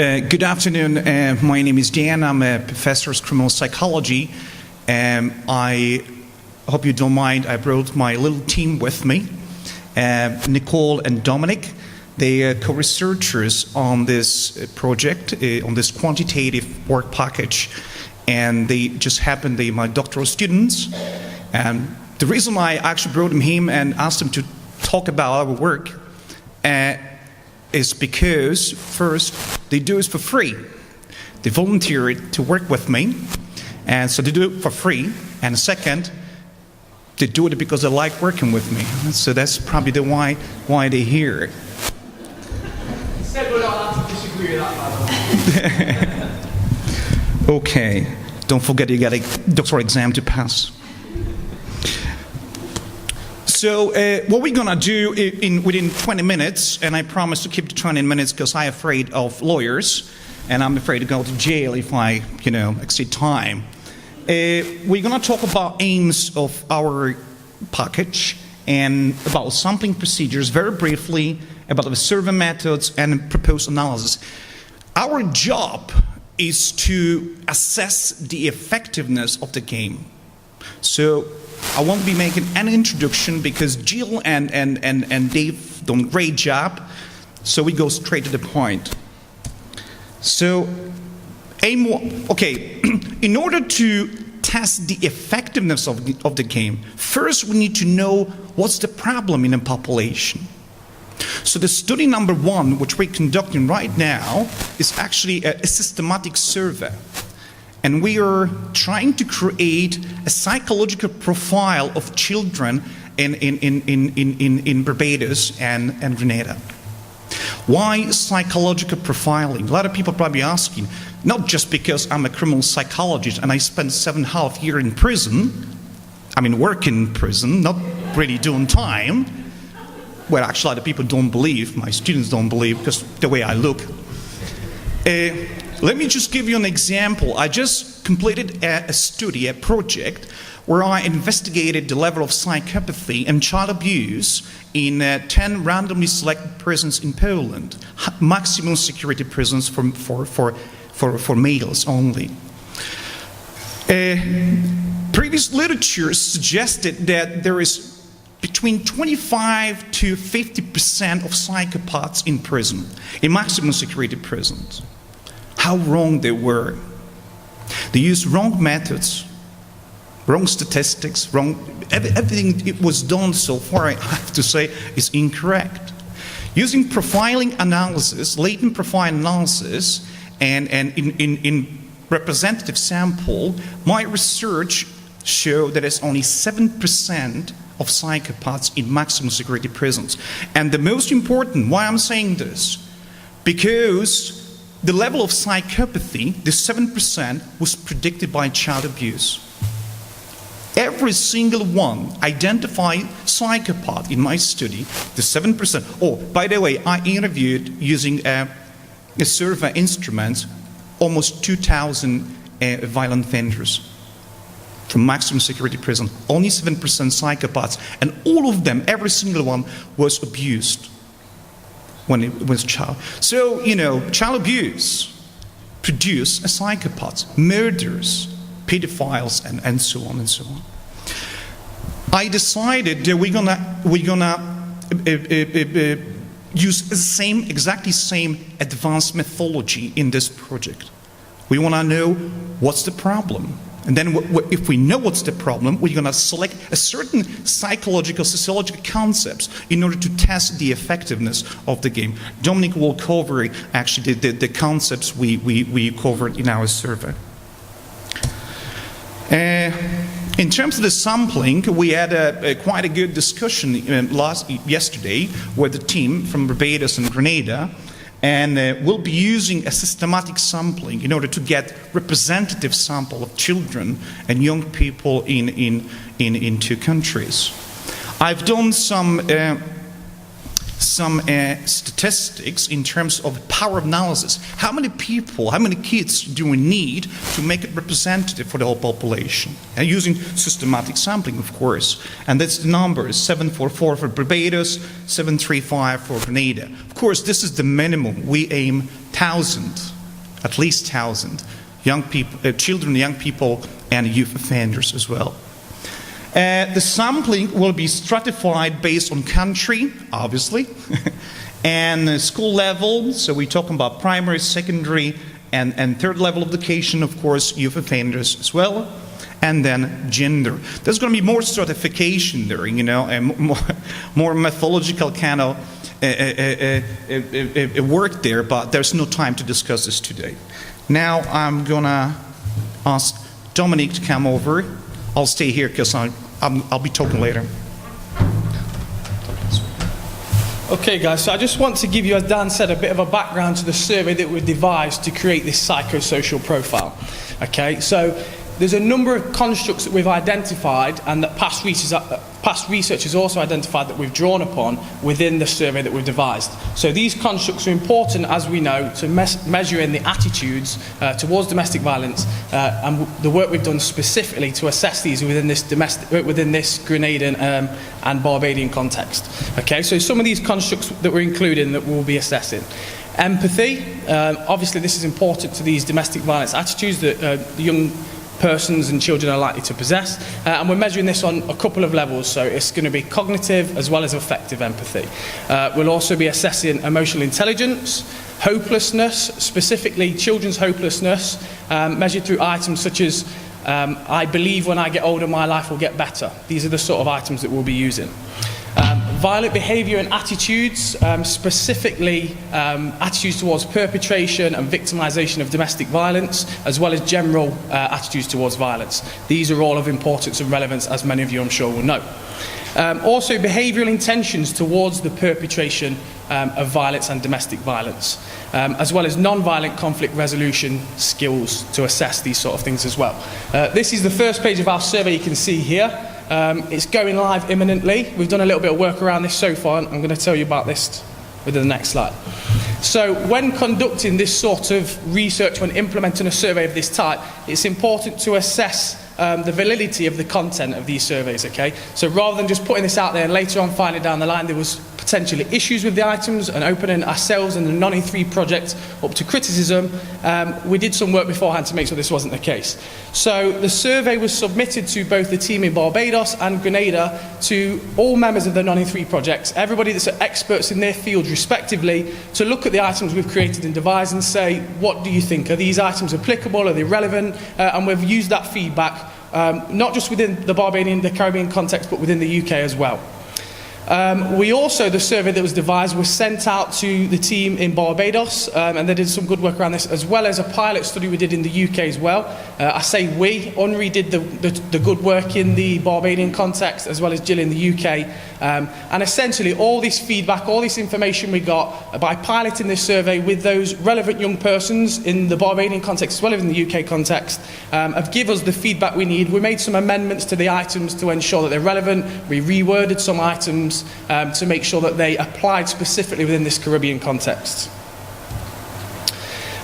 Good afternoon. My name is Dan. I'm a professor of criminal psychology. I hope you don't mind. I brought my little team with me, Nicole and Dominc. They are co-researchers on this project, on this quantitative work package, and they just happen to be my doctoral students. The reason I actually brought them here and asked them to talk about our work is because, first, they do it for free. They volunteered to work with me, and so they do it for free. And second, they do it because they like working with me. So that's probably the why they're here. Said we're not allowed to disagree with that, by the way. Okay, don't forget you got a doctoral exam to pass. So what we're gonna do within 20 minutes, and I promise to keep the 20 minutes because I'm afraid of lawyers, and I'm afraid to go to jail if I, exceed time. We're gonna talk about aims of our package and about sampling procedures very briefly, about the survey methods and proposed analysis. Our job is to assess the effectiveness of the game. So I won't be making any introduction because Jill and Dave done a great job. So we go straight to the point. So, in order to test the effectiveness of the game, first we need to know what's the problem in a population. So the study number one, which we're conducting right now, is actually a systematic survey. And we are trying to create a psychological profile of children in Barbados and Grenada. Why psychological profiling? A lot of people are probably asking, not just because I'm a criminal psychologist and I spent 7.5 years in prison, working in prison, not really doing time. Well, actually, a lot of people don't believe, my students don't believe, because the way I look. Let me just give you an example. I just completed a study, a project, where I investigated the level of psychopathy and child abuse in 10 randomly selected prisons in Poland, maximum security prisons for males only. Previous literature suggested that there is between 25 to 50% of psychopaths in prison, in maximum security prisons. How wrong they were. They used wrong methods, wrong statistics, everything it was done so far, I have to say, is incorrect. Using profiling analysis, latent profile analysis, and in representative sample, my research showed that it's only 7% of psychopaths in maximum security prisons. And the most important, why I'm saying this, because the level of psychopathy, the 7%, was predicted by child abuse. Every single one identified psychopath in my study, the 7%. Oh, by the way, I interviewed using a survey instrument almost 2,000 violent offenders from maximum security prison. Only 7% psychopaths, and all of them, every single one, was abused when it was child. So, child abuse produce psychopaths, murderers, pedophiles, and so on and so on. I decided that we're gonna use the exactly same advanced methodology in this project. We want to know what's the problem. And then if we know what's the problem, we're going to select a certain psychological, sociological concepts in order to test the effectiveness of the game. Dominc will cover actually the concepts we covered in our survey. In terms of the sampling, we had quite a good discussion yesterday with the team from Barbados and Grenada. And we'll be using a systematic sampling in order to get representative sample of children and young people in two countries. I've done some some statistics in terms of power of analysis. How many people, how many kids do we need to make it representative for the whole population? And using systematic sampling, of course. And that's the numbers, 744 for Barbados, 735 for Grenada. Of course, this is the minimum. We aim 1,000, at least 1,000, young people, children, young people, and youth offenders as well. The sampling will be stratified based on country, obviously, and school level. So we're talking about primary, secondary, and third level of education, of course, youth offenders as well, and then gender. There's going to be more stratification there, you know, and more methodological kind of work there, but there's no time to discuss this today. Now I'm going to ask Dominc to come over. I'll stay here because I'll be talking later. Okay guys, so I just want to give you, as Dan said, a bit of a background to the survey that we devised to create this psychosocial profile. Okay, so there's a number of constructs that we've identified and that past research has also identified that we've drawn upon within the survey that we've devised. So these constructs are important, as we know, to measure in the attitudes towards domestic violence and the work we've done specifically to assess these within this Grenadian and Barbadian context. Okay, so some of these constructs that we're including that we'll be assessing. Empathy, obviously this is important to these domestic violence attitudes that the young persons and children are likely to possess, and we're measuring this on a couple of levels. So it's going to be cognitive as well as affective empathy. We'll also be assessing emotional intelligence, hopelessness, specifically children's hopelessness, measured through items such as I believe when I get older my life will get better. These are the sort of items that we'll be using. Violent behaviour and attitudes, specifically attitudes towards perpetration and victimisation of domestic violence, as well as general attitudes towards violence. These are all of importance and relevance, as many of you I'm sure will know. Also behavioural intentions towards the perpetration of violence and domestic violence, as well as non-violent conflict resolution skills to assess these sort of things as well. This is the first page of our survey you can see here. It's going live imminently. We've done a little bit of work around this so far, and I'm going to tell you about this within the next slide. So when conducting this sort of research, when implementing a survey of this type, it's important to assess the validity of the content of these surveys, okay? So rather than just putting this out there and later on finding down the line there was potentially issues with the items and opening ourselves and the Non-E3 project up to criticism, we did some work beforehand to make sure this wasn't the case. So the survey was submitted to both the team in Barbados and Grenada, to all members of the Non-E3 projects, everybody that's experts in their fields respectively, to look at the items we've created and devised and say, what do you think? Are these items applicable? Are they relevant? And we've used that feedback not just within the Barbadian, the Caribbean context, but within the UK as well. We also, the survey that was devised was sent out to the team in Barbados, and they did some good work around this, as well as a pilot study we did in the UK as well. I say we, UNRI did the good work in the Barbadian context, as well as Jill in the UK. And essentially all this feedback, all this information we got by piloting this survey with those relevant young persons in the Barbadian context as well as in the UK context, have given us the feedback we need. We made some amendments to the items to ensure that they're relevant. We reworded some items to make sure that they applied specifically within this Caribbean context.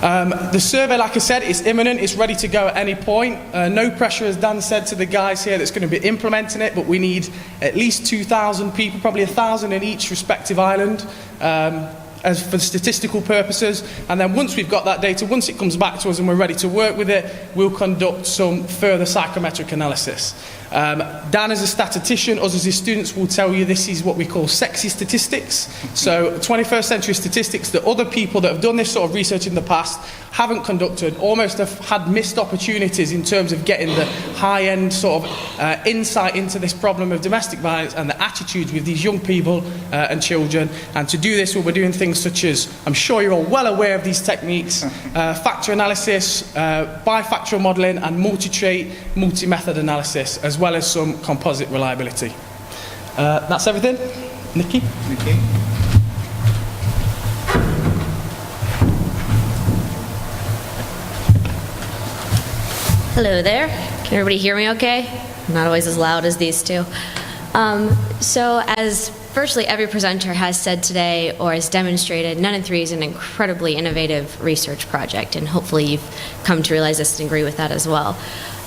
The survey, like I said, is imminent. It's ready to go at any point. No pressure, as Dan said to the guys here that's going to be implementing it, but we need at least 2,000 people, probably 1,000 in each respective island, as for statistical purposes. And then once we've got that data, once it comes back to us and we're ready to work with it, we'll conduct some further psychometric analysis. Dan as a statistician, us as his students will tell you this is what we call sexy statistics. So 21st century statistics that other people that have done this sort of research in the past haven't conducted, almost have had missed opportunities in terms of getting the high-end sort of insight into this problem of domestic violence and the attitudes with these young people and children. And to do this, we're doing things such as, I'm sure you're all well aware of these techniques, factor analysis, bifactorial modelling, and multi-trait, multi-method analysis, as well as some composite reliability. That's everything. Nikki? Okay. Hello there. Can everybody hear me okay? I'm not always as loud as these two. So as Firstly, every presenter has said today or has demonstrated None in 3 is an incredibly innovative research project, and hopefully you've come to realize this and agree with that as well.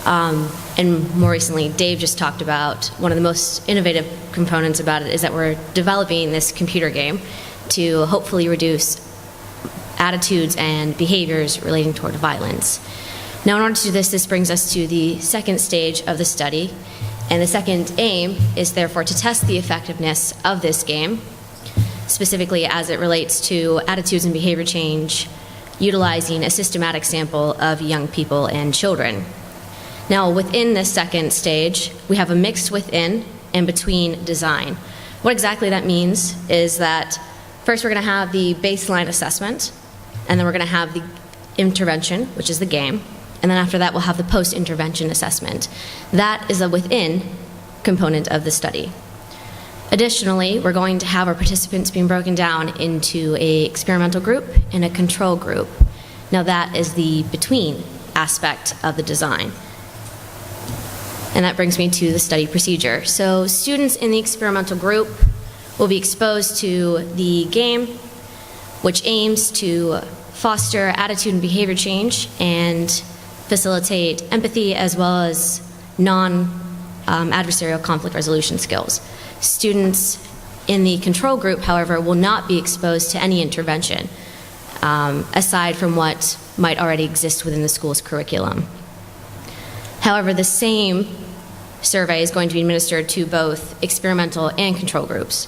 And more recently, Dave just talked about one of the most innovative components about it is that we're developing this computer game to hopefully reduce attitudes and behaviors relating toward violence. Now, in order to do this, this brings us to the second stage of the study. And the second aim is therefore to test the effectiveness of this game, specifically as it relates to attitudes and behavior change, utilizing a systematic sample of young people and children. Now, within this second stage, we have a mixed within and between design. What exactly that means is that first we're going to have the baseline assessment, and then we're going to have the intervention, which is the game, and then after that we'll have the post-intervention assessment. That is a within component of the study. Additionally, we're going to have our participants being broken down into an experimental group and a control group. Now that is the between aspect of the design. And that brings me to the study procedure. So students in the experimental group will be exposed to the game, which aims to foster attitude and behavior change and facilitate empathy as well as non-adversarial conflict resolution skills. Students in the control group, however, will not be exposed to any intervention aside from what might already exist within the school's curriculum. However, the same survey is going to be administered to both experimental and control groups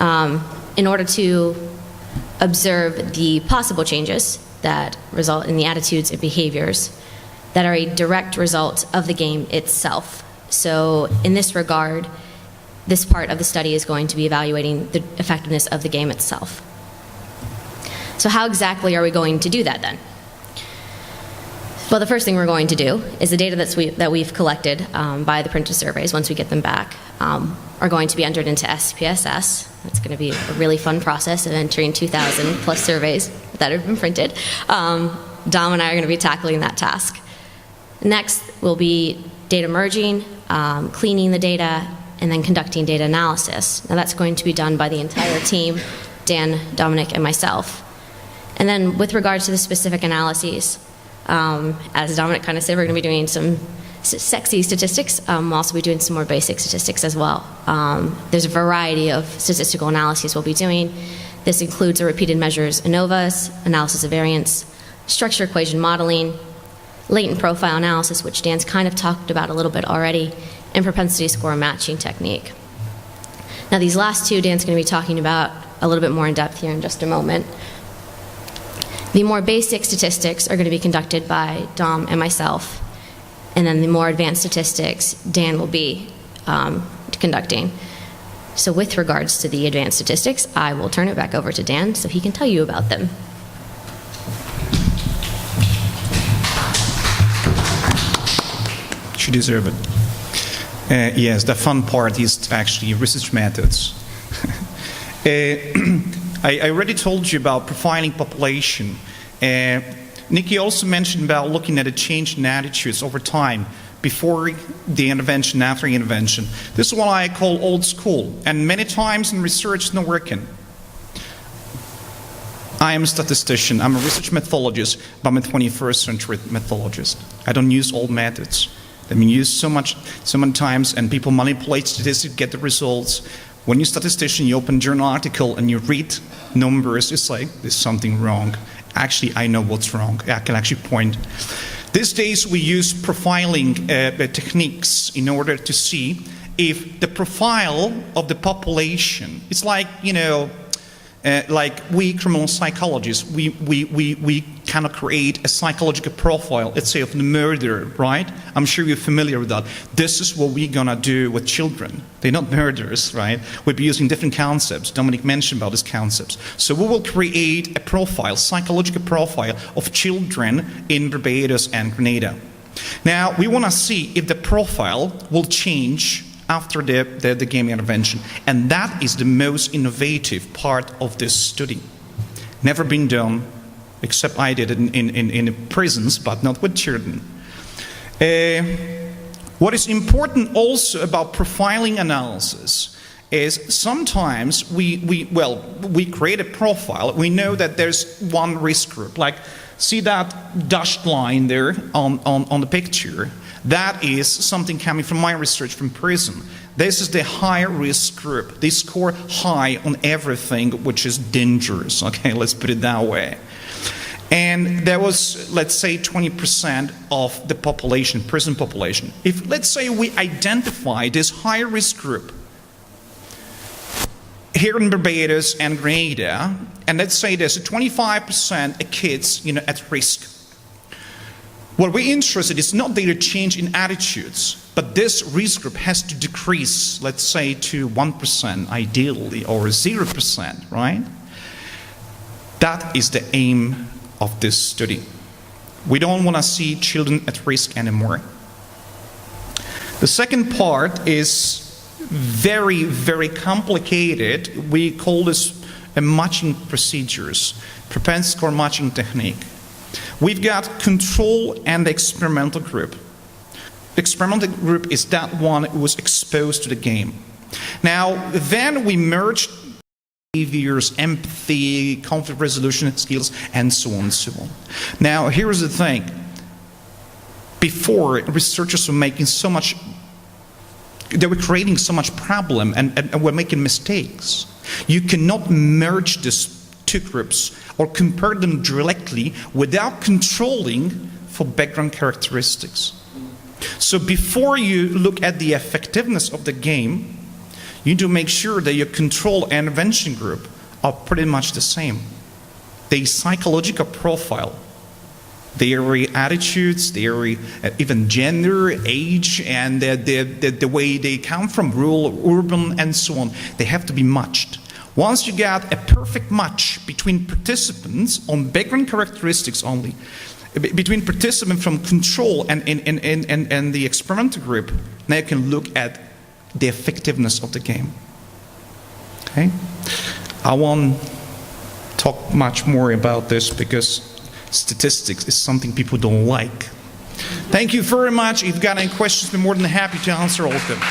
in order to observe the possible changes that result in the attitudes and behaviors that are a direct result of the game itself. So in this regard, this part of the study is going to be evaluating the effectiveness of the game itself. So how exactly are we going to do that then? Well, the first thing we're going to do is the data that we've collected by the printed surveys, once we get them back, are going to be entered into SPSS. That's going to be a really fun process of entering 2,000 plus surveys that have been printed. Dom and I are going to be tackling that task. Next will be data merging, cleaning the data, and then conducting data analysis. Now that's going to be done by the entire team, Dan, Dominic, and myself. And then with regards to the specific analyses, as Dominic kind of said, we're going to be doing some sexy statistics. We'll also be doing some more basic statistics as well. There's a variety of statistical analyses we'll be doing. This includes a repeated measures ANOVAs, analysis of variance, structure equation modeling, latent profile analysis, which Dan's kind of talked about a little bit already, and propensity score matching technique. Now these last two Dan's going to be talking about a little bit more in depth here in just a moment. The more basic statistics are going to be conducted by Dom and myself, and then the more advanced statistics Dan will be conducting. So with regards to the advanced statistics, I will turn it back over to Dan so he can tell you about them. You deserve it. Yes, the fun part is actually research methods. I already told you about profiling population. Nikki also mentioned about looking at a change in attitudes over time, before the intervention, after the intervention. This is what I call old school, and many times in research it's not working. I am a statistician, I'm a research methodologist, but I'm a 21st century methodologist. I don't use old methods. They've been used so many times, and people manipulate statistics to get the results. When you're a statistician, you open a journal article and you read numbers, you say, there's something wrong. Actually, I know what's wrong. I can actually point. These days, we use profiling techniques in order to see if the profile of the population, it's like, you know, like we criminal psychologists, we cannot create a psychological profile, let's say, of the murderer, right? I'm sure you're familiar with that. This is what we're gonna do with children. They're not murderers, right? We'll be using different concepts. Dominic mentioned about these concepts. So we will create a profile, psychological profile of children in Barbados and Grenada. Now, we wanna see if the profile will change after the game intervention. And that is the most innovative part of this study. Never been done, except I did it in prisons, but not with children. What is important also about profiling analysis is sometimes we create a profile. We know that there's one risk group. Like, see that dashed line there on the picture? That is something coming from my research from prison. This is the high risk group. They score high on everything which is dangerous. Okay, let's put it that way. And there was, let's say, 20% of the population, prison population. If, let's say, we identify this high-risk group here in Barbados and Grenada, and let's say there's 25% of kids, at risk. What we're interested in is not their change in attitudes, but this risk group has to decrease, let's say, to 1% ideally, or 0%, right? That is the aim of this study. We don't want to see children at risk anymore. The second part is very, very complicated. We call this a matching procedures, propensity score matching technique. We've got control and the experimental group. The experimental group is that one who was exposed to the game. Now, then we merged behaviors, empathy, conflict resolution skills, and so on and so on. Now, here's the thing. Before, researchers were making so much, they were creating so much problem and were making mistakes. You cannot merge these two groups or compare them directly without controlling for background characteristics. So before you look at the effectiveness of the game, you need to make sure that your control and intervention group are pretty much the same. The psychological profile, their attitudes, their even gender, age, and the way they come from, rural, urban, and so on, they have to be matched. Once you get a perfect match between participants on background characteristics only, between participants from control and the experimental group, now you can look at the effectiveness of the game. Okay? I won't talk much more about this because statistics is something people don't like. Thank you very much. If you've got any questions, I'll be more than happy to answer all of them.